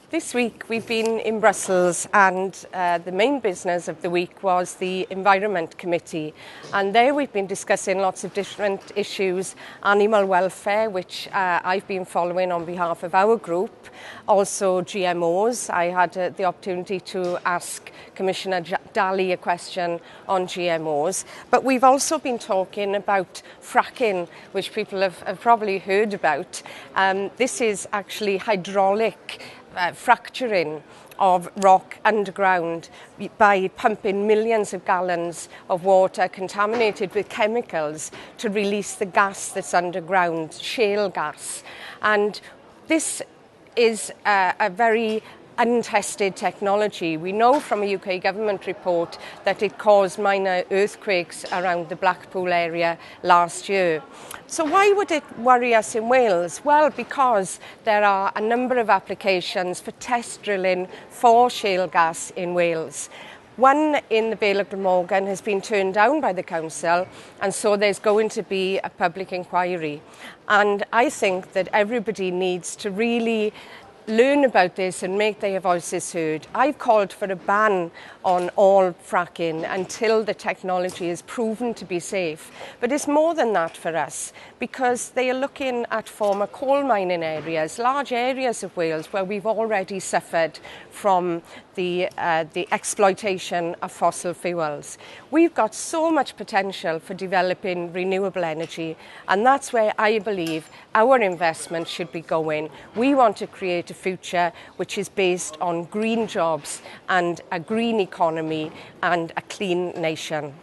This week we've been in Brussels and the main business of the week was the Environment Committee, and there we've been discussing lots of different issues, animal welfare, which I've been following on behalf of our group, also GMOs. I had the opportunity to ask Commissioner Dalli a question on GMOs, but we've also been talking about fracking, which people have probably heard about. This is actually hydraulic fracturing of rock underground by pumping millions of gallons of water contaminated with chemicals to release the gas that's underground, shale gas. And this is a very untested technology. We know from a UK government report that it caused minor earthquakes around the Blackpool area last year. So why would it worry us in Wales? Well, because there are a number of applications for test drilling for shale gas in Wales. One in the Vale of Glamorgan has been turned down by the council, and so there's going to be a public inquiry. And I think that everybody needs to really learn about this and make their voices heard. I've called for a ban on all fracking until the technology is proven to be safe. But it's more than that for us, because they are looking at former coal mining areas, large areas of Wales where we've already suffered from the exploitation of fossil fuels. We've got so much potential for developing renewable energy, and that's where I believe our investment should be going. We want to create a future which is based on green jobs and a green economy and a clean nation.